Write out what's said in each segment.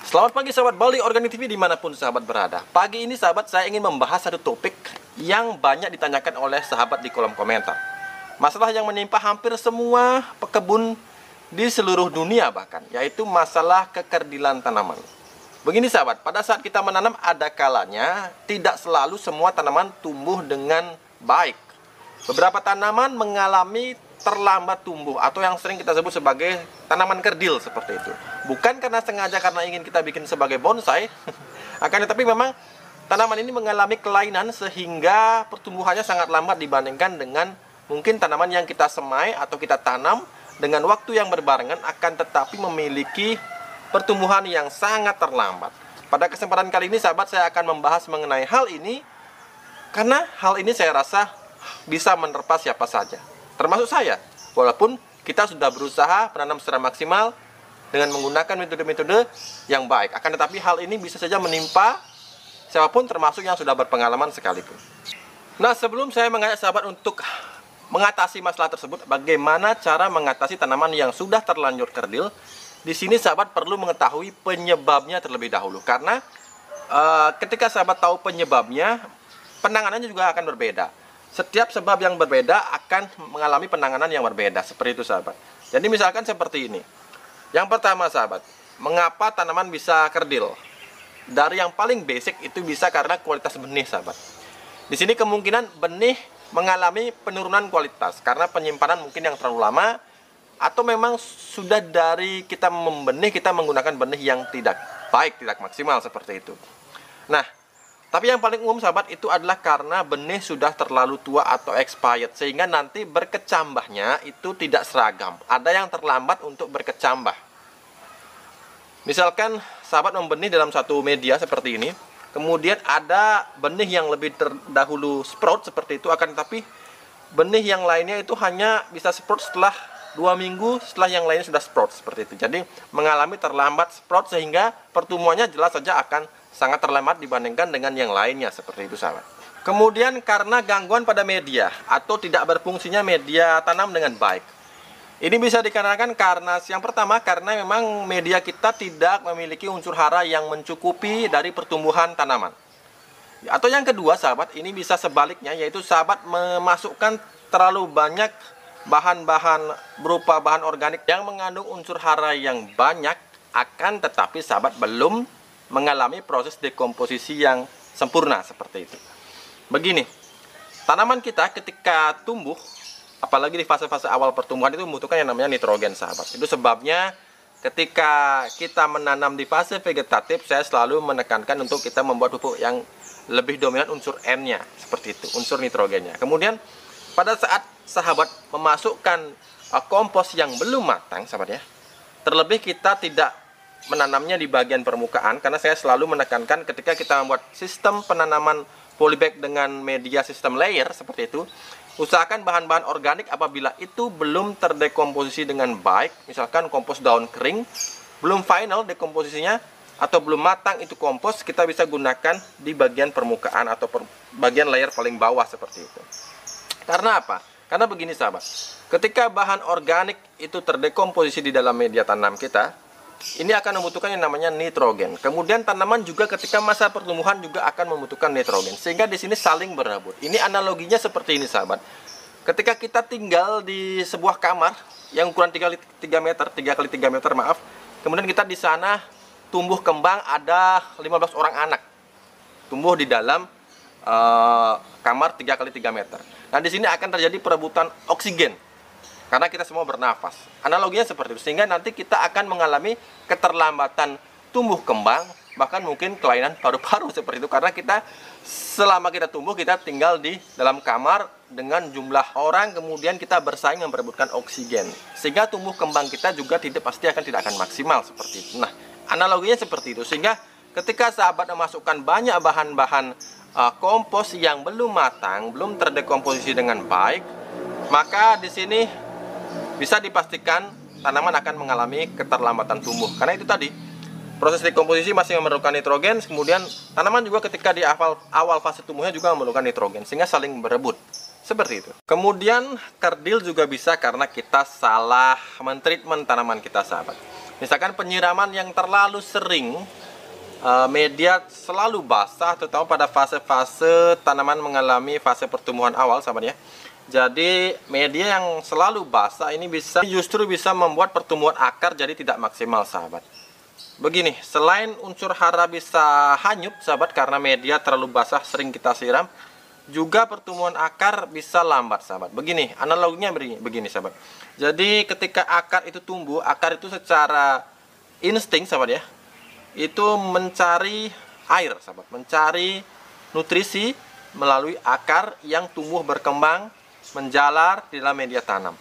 Selamat pagi sahabat Bali Organik TV dimanapun sahabat berada. Pagi ini sahabat saya ingin membahas satu topik yang banyak ditanyakan oleh sahabat di kolom komentar. Masalah yang menimpa hampir semua pekebun di seluruh dunia bahkan, yaitu masalah kekerdilan tanaman. Begini sahabat, pada saat kita menanam ada kalanya tidak selalu semua tanaman tumbuh dengan baik. Beberapa tanaman mengalami terlambat tumbuh atau yang sering kita sebut sebagai tanaman kerdil seperti itu. Bukan karena sengaja karena ingin kita bikin sebagai bonsai, akan tetapi memang tanaman ini mengalami kelainan sehingga pertumbuhannya sangat lambat dibandingkan dengan mungkin tanaman yang kita semai atau kita tanam dengan waktu yang berbarengan, akan tetapi memiliki pertumbuhan yang sangat terlambat. Pada kesempatan kali ini sahabat saya akan membahas mengenai hal ini, karena hal ini saya rasa bisa menerpa siapa saja, termasuk saya. Walaupun kita sudah berusaha menanam secara maksimal dengan menggunakan metode-metode yang baik, akan tetapi hal ini bisa saja menimpa siapapun, termasuk yang sudah berpengalaman sekalipun. Nah, sebelum saya mengajak sahabat untuk mengatasi masalah tersebut, bagaimana cara mengatasi tanaman yang sudah terlanjur kerdil, di sini sahabat perlu mengetahui penyebabnya terlebih dahulu. Karena ketika sahabat tahu penyebabnya, penanganannya juga akan berbeda. Setiap sebab yang berbeda akan mengalami penanganan yang berbeda. Seperti itu sahabat. Jadi misalkan seperti ini. Yang pertama sahabat, mengapa tanaman bisa kerdil? Dari yang paling basic itu bisa karena kualitas benih sahabat. Di sini kemungkinan benih mengalami penurunan kualitas karena penyimpanan mungkin yang terlalu lama, atau memang sudah dari kita membenih kita menggunakan benih yang tidak baik, tidak maksimal seperti itu. Nah, tapi yang paling umum sahabat itu adalah karena benih sudah terlalu tua atau expired, sehingga nanti berkecambahnya itu tidak seragam. Ada yang terlambat untuk berkecambah. Misalkan sahabat membenih dalam satu media seperti ini, kemudian ada benih yang lebih terdahulu sprout seperti itu, akan tetapi benih yang lainnya itu hanya bisa sprout setelah 2 minggu setelah yang lainnya sudah sprout seperti itu. Jadi mengalami terlambat sprout sehingga pertumbuhannya jelas saja akan sangat terlambat dibandingkan dengan yang lainnya seperti itu sahabat. Kemudian karena gangguan pada media atau tidak berfungsinya media tanam dengan baik. Ini bisa dikarenakan karena yang pertama karena memang media kita tidak memiliki unsur hara yang mencukupi dari pertumbuhan tanaman. Atau yang kedua sahabat, ini bisa sebaliknya, yaitu sahabat memasukkan terlalu banyak bahan-bahan berupa bahan organik yang mengandung unsur hara yang banyak, akan tetapi sahabat belum mengalami proses dekomposisi yang sempurna seperti itu. Begini, tanaman kita ketika tumbuh, apalagi di fase-fase awal pertumbuhan itu membutuhkan yang namanya nitrogen sahabat. Itu sebabnya ketika kita menanam di fase vegetatif, saya selalu menekankan untuk kita membuat pupuk yang lebih dominan unsur N-nya, seperti itu, unsur nitrogennya. Kemudian pada saat sahabat memasukkan kompos yang belum matang sahabat ya, terlebih kita tidak menanamnya di bagian permukaan, karena saya selalu menekankan ketika kita membuat sistem penanaman polybag dengan media sistem layer seperti itu, usahakan bahan-bahan organik apabila itu belum terdekomposisi dengan baik, misalkan kompos daun kering belum final dekomposisinya atau belum matang itu kompos, kita bisa gunakan di bagian permukaan atau bagian layer paling bawah seperti itu. Karena apa? Karena begini sahabat, ketika bahan organik itu terdekomposisi di dalam media tanam kita, ini akan membutuhkan yang namanya nitrogen. Kemudian tanaman juga ketika masa pertumbuhan juga akan membutuhkan nitrogen, sehingga di sini saling berebut. Ini analoginya seperti ini sahabat. Ketika kita tinggal di sebuah kamar yang ukuran 3 x 3 meter maaf, kemudian kita di sana tumbuh kembang ada 15 orang anak tumbuh di dalam kamar 3 x 3 meter. Nah, di sini akan terjadi perebutan oksigen karena kita semua bernafas. Analoginya seperti itu, sehingga nanti kita akan mengalami keterlambatan tumbuh kembang, bahkan mungkin kelainan paru-paru seperti itu, karena kita selama kita tumbuh kita tinggal di dalam kamar dengan jumlah orang, kemudian kita bersaing memperebutkan oksigen, sehingga tumbuh kembang kita juga tidak akan maksimal seperti itu. Nah, analoginya seperti itu, sehingga ketika sahabat memasukkan banyak bahan-bahan kompos yang belum matang, belum terdekomposisi dengan baik, maka di sini bisa dipastikan tanaman akan mengalami keterlambatan tumbuh. Karena itu tadi, proses dekomposisi masih memerlukan nitrogen, kemudian tanaman juga ketika di awal fase tumbuhnya juga memerlukan nitrogen, sehingga saling berebut. Seperti itu. Kemudian kerdil juga bisa karena kita salah mentreatment tanaman kita sahabat. Misalkan penyiraman yang terlalu sering media selalu basah, terutama pada fase-fase tanaman mengalami fase pertumbuhan awal, sahabat ya. Jadi media yang selalu basah ini justru bisa membuat pertumbuhan akar jadi tidak maksimal, sahabat. Begini, selain unsur hara bisa hanyut, sahabat, karena media terlalu basah sering kita siram, juga pertumbuhan akar bisa lambat, sahabat. Begini, analoginya begini, sahabat. Jadi ketika akar itu tumbuh, akar itu secara insting, sahabat ya, itu mencari air, sahabat, mencari nutrisi melalui akar yang tumbuh berkembang menjalar di dalam media tanam.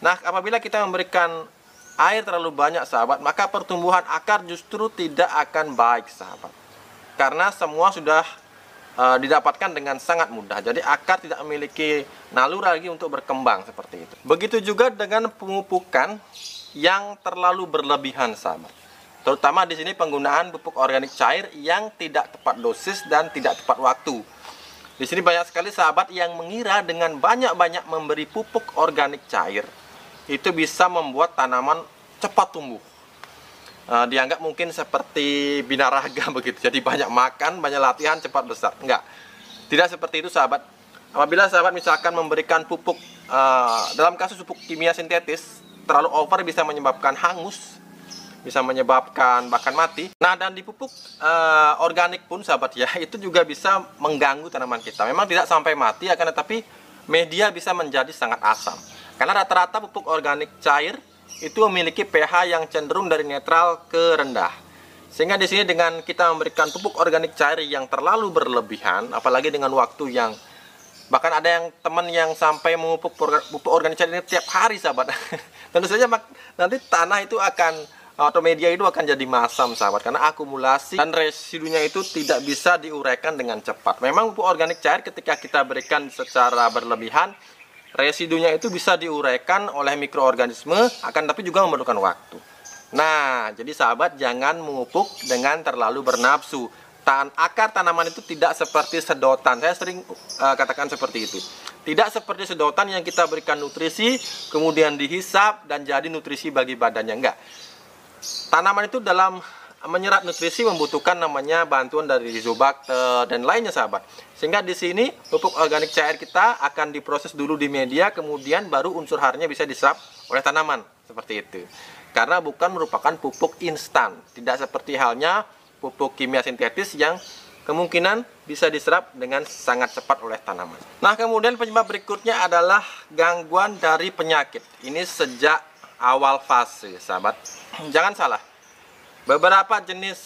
Nah, apabila kita memberikan air terlalu banyak, sahabat, maka pertumbuhan akar justru tidak akan baik, sahabat, karena semua sudah didapatkan dengan sangat mudah. Jadi akar tidak memiliki naluri lagi untuk berkembang seperti itu. Begitu juga dengan pemupukan yang terlalu berlebihan, sahabat. Terutama di sini penggunaan pupuk organik cair yang tidak tepat dosis dan tidak tepat waktu. Di sini banyak sekali sahabat yang mengira dengan banyak-banyak memberi pupuk organik cair itu bisa membuat tanaman cepat tumbuh. Dianggap mungkin seperti binaraga begitu. Jadi banyak makan, banyak latihan, cepat besar. Enggak. Tidak seperti itu, sahabat. Apabila sahabat misalkan memberikan pupuk, dalam kasus pupuk kimia sintetis, terlalu over bisa menyebabkan hangus, bisa menyebabkan bahkan mati. Nah, dan di pupuk organik pun, sahabat ya, itu juga bisa mengganggu tanaman kita. Memang tidak sampai mati, akan tetapi media bisa menjadi sangat asam. Karena rata-rata pupuk organik cair itu memiliki pH yang cenderung dari netral ke rendah. Sehingga di sini dengan kita memberikan pupuk organik cair yang terlalu berlebihan, apalagi dengan waktu yang bahkan ada yang teman yang sampai memupuk pupuk organik cair ini tiap hari, sahabat. Tentu saja nanti tanah itu akan atau media itu akan jadi masam, sahabat, karena akumulasi dan residunya itu tidak bisa diuraikan dengan cepat. Memang pupuk organik cair ketika kita berikan secara berlebihan, residunya itu bisa diuraikan oleh mikroorganisme, akan tapi juga memerlukan waktu. Nah, jadi sahabat, jangan memupuk dengan terlalu bernafsu. Akar tanaman itu tidak seperti sedotan. Saya sering katakan seperti itu. Tidak seperti sedotan yang kita berikan nutrisi, kemudian dihisap dan jadi nutrisi bagi badannya. Enggak. Tanaman itu dalam menyerap nutrisi membutuhkan namanya bantuan dari rizobacter dan lainnya, sahabat. Sehingga di sini pupuk organik cair kita akan diproses dulu di media, kemudian baru unsur haranya bisa diserap oleh tanaman, seperti itu. Karena bukan merupakan pupuk instan, tidak seperti halnya pupuk kimia sintetis yang kemungkinan bisa diserap dengan sangat cepat oleh tanaman. Nah, kemudian penyebab berikutnya adalah gangguan dari penyakit. Ini sejak awal fase, sahabat. Jangan salah, beberapa jenis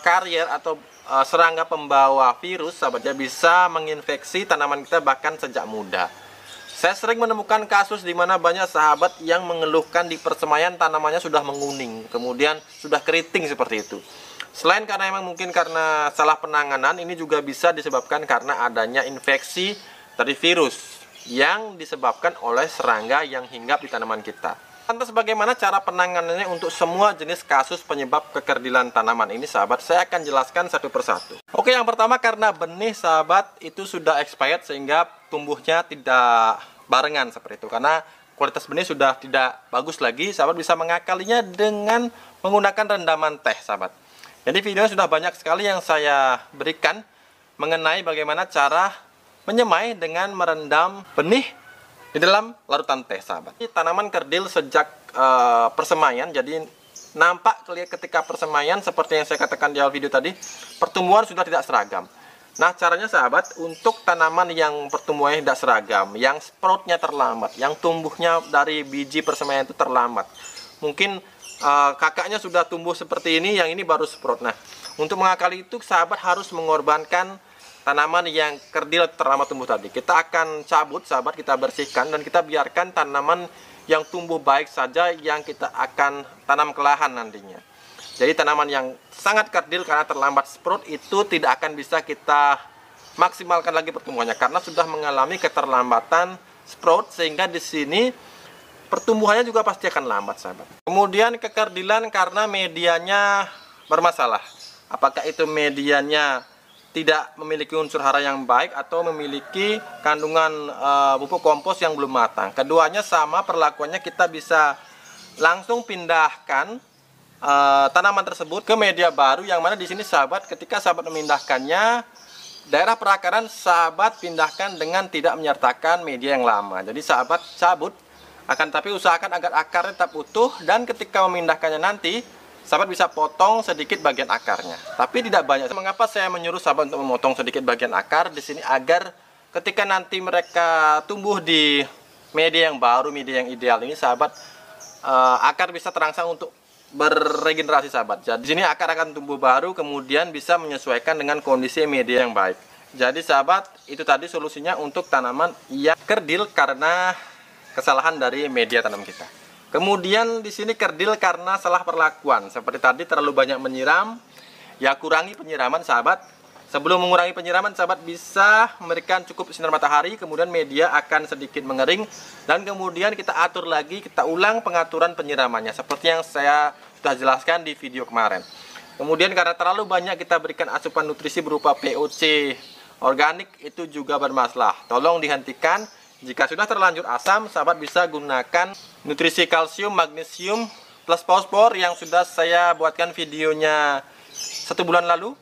karier atau serangga pembawa virus, sahabatnya, bisa menginfeksi tanaman kita bahkan sejak muda. Saya sering menemukan kasus di mana banyak sahabat yang mengeluhkan di persemaian tanamannya sudah menguning, kemudian sudah keriting seperti itu. Selain karena memang mungkin karena salah penanganan, ini juga bisa disebabkan karena adanya infeksi dari virus yang disebabkan oleh serangga yang hinggap di tanaman kita. Lantas bagaimana cara penanganannya untuk semua jenis kasus penyebab kekerdilan tanaman ini, sahabat? Saya akan jelaskan satu persatu. Oke, yang pertama karena benih, sahabat, itu sudah expired sehingga tumbuhnya tidak barengan seperti itu. Karena kualitas benih sudah tidak bagus lagi, sahabat bisa mengakalinya dengan menggunakan rendaman teh, sahabat. Jadi videonya sudah banyak sekali yang saya berikan mengenai bagaimana cara menyemai dengan merendam benih di dalam larutan teh, sahabat. Tanaman kerdil sejak persemaian, jadi nampak ketika persemaian seperti yang saya katakan di awal video tadi, pertumbuhan sudah tidak seragam. Nah, caranya, sahabat, untuk tanaman yang pertumbuhannya tidak seragam, yang sproutnya terlambat, yang tumbuhnya dari biji persemaian itu terlambat, mungkin kakaknya sudah tumbuh seperti ini, yang ini baru sprout. Nah, untuk mengakali itu, sahabat harus mengorbankan tanaman yang kerdil terlambat tumbuh tadi. Kita akan cabut, sahabat, kita bersihkan dan kita biarkan tanaman yang tumbuh baik saja yang kita akan tanam ke lahan nantinya. Jadi tanaman yang sangat kerdil karena terlambat sprout itu tidak akan bisa kita maksimalkan lagi pertumbuhannya karena sudah mengalami keterlambatan sprout, sehingga di sini pertumbuhannya juga pasti akan lambat, sahabat. Kemudian kekerdilan karena medianya bermasalah. Apakah itu medianya tidak memiliki unsur hara yang baik atau memiliki kandungan pupuk kompos yang belum matang. Keduanya sama perlakuannya, kita bisa langsung pindahkan tanaman tersebut ke media baru, yang mana di sini sahabat ketika sahabat memindahkannya, daerah perakaran sahabat pindahkan dengan tidak menyertakan media yang lama. Jadi sahabat cabut, akan tapi usahakan agar akarnya tetap utuh, dan ketika memindahkannya nanti sahabat bisa potong sedikit bagian akarnya, tapi tidak banyak. Mengapa saya menyuruh sahabat untuk memotong sedikit bagian akar di sini? Agar ketika nanti mereka tumbuh di media yang baru, media yang ideal ini, sahabat akar bisa terangsang untuk beregenerasi sahabat. Jadi di sini akar akan tumbuh baru, kemudian bisa menyesuaikan dengan kondisi media yang baik. Jadi sahabat, itu tadi solusinya untuk tanaman yang kerdil karena kesalahan dari media tanam kita. Kemudian di sini kerdil karena salah perlakuan. Seperti tadi terlalu banyak menyiram, ya kurangi penyiraman sahabat. Sebelum mengurangi penyiraman, sahabat bisa memberikan cukup sinar matahari, kemudian media akan sedikit mengering, dan kemudian kita atur lagi, kita ulang pengaturan penyiramannya seperti yang saya sudah jelaskan di video kemarin. Kemudian karena terlalu banyak kita berikan asupan nutrisi berupa POC organik, itu juga bermasalah. Tolong dihentikan. Jika sudah terlanjur asam, sahabat bisa gunakan nutrisi kalsium, magnesium, plus fosfor yang sudah saya buatkan videonya 1 bulan lalu.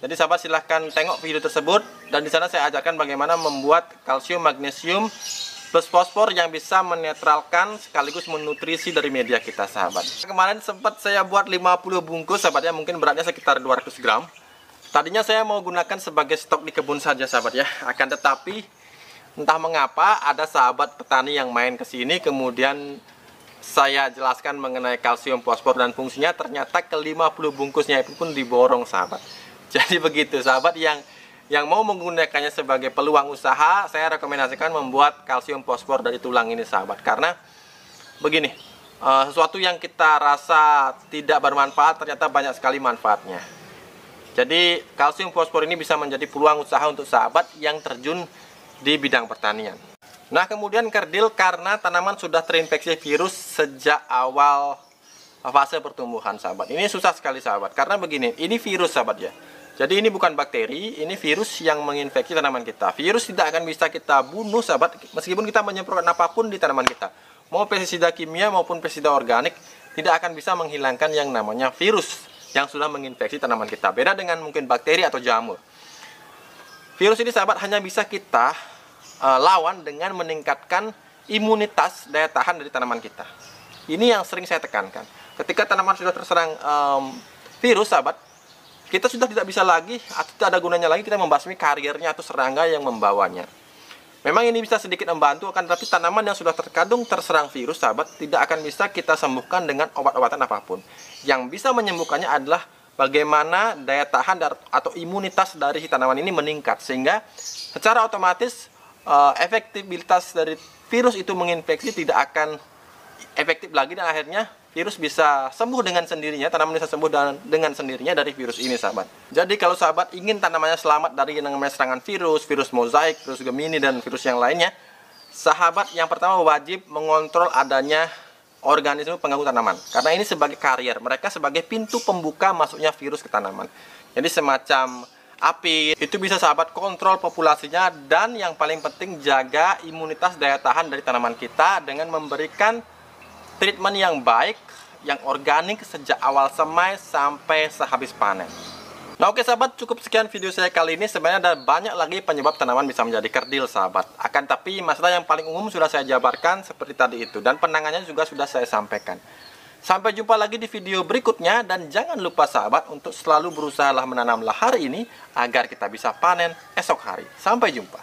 Jadi sahabat silahkan tengok video tersebut, dan di sana saya ajarkan bagaimana membuat kalsium, magnesium, plus fosfor yang bisa menetralkan sekaligus menutrisi dari media kita sahabat. Kemarin sempat saya buat 50 bungkus sahabat ya, mungkin beratnya sekitar 200 gram. Tadinya saya mau gunakan sebagai stok di kebun saja sahabat ya, akan tetapi entah mengapa ada sahabat petani yang main ke sini, kemudian saya jelaskan mengenai kalsium, fosfor dan fungsinya, ternyata ke 50 bungkusnya itu pun diborong sahabat. Jadi begitu sahabat, yang mau menggunakannya sebagai peluang usaha, saya rekomendasikan membuat kalsium fosfor dari tulang ini sahabat. Karena begini, sesuatu yang kita rasa tidak bermanfaat ternyata banyak sekali manfaatnya. Jadi kalsium fosfor ini bisa menjadi peluang usaha untuk sahabat yang terjun di bidang pertanian. Nah, kemudian kerdil karena tanaman sudah terinfeksi virus sejak awal fase pertumbuhan sahabat. Ini susah sekali sahabat, karena begini, ini virus sahabat ya. Jadi ini bukan bakteri, ini virus yang menginfeksi tanaman kita. Virus tidak akan bisa kita bunuh sahabat, meskipun kita menyemprotkan apapun di tanaman kita. Mau pestisida kimia maupun pestisida organik, tidak akan bisa menghilangkan yang namanya virus yang sudah menginfeksi tanaman kita. Beda dengan mungkin bakteri atau jamur. Virus ini sahabat hanya bisa kita lawan dengan meningkatkan imunitas daya tahan dari tanaman kita. Ini yang sering saya tekankan. Ketika tanaman sudah terserang virus sahabat, kita sudah tidak bisa lagi atau tidak ada gunanya lagi kita membasmi kariernya atau serangga yang membawanya. Memang ini bisa sedikit membantu, akan tetapi tanaman yang sudah terkadung terserang virus sahabat tidak akan bisa kita sembuhkan dengan obat-obatan apapun. Yang bisa menyembuhkannya adalah bagaimana daya tahan atau imunitas dari si tanaman ini meningkat, sehingga secara otomatis efektivitas dari virus itu menginfeksi tidak akan efektif lagi, dan akhirnya virus bisa sembuh dengan sendirinya, tanaman bisa sembuh dengan sendirinya dari virus ini sahabat. Jadi kalau sahabat ingin tanamannya selamat dari yang namanya serangan virus, virus mozaik, virus Gemini dan virus yang lainnya, sahabat yang pertama wajib mengontrol adanya organisme pengganggu tanaman, karena ini sebagai karier, mereka sebagai pintu pembuka masuknya virus ke tanaman. Jadi semacam api, itu bisa sahabat kontrol populasinya, dan yang paling penting jaga imunitas daya tahan dari tanaman kita dengan memberikan treatment yang baik, yang organik sejak awal semai sampai sehabis panen. Nah oke sahabat, cukup sekian video saya kali ini. Sebenarnya ada banyak lagi penyebab tanaman bisa menjadi kerdil sahabat. Akan tapi masalah yang paling umum sudah saya jabarkan seperti tadi itu, dan penanganannya juga sudah saya sampaikan. Sampai jumpa lagi di video berikutnya, dan jangan lupa sahabat untuk selalu berusahalah menanamlah hari ini agar kita bisa panen esok hari. Sampai jumpa.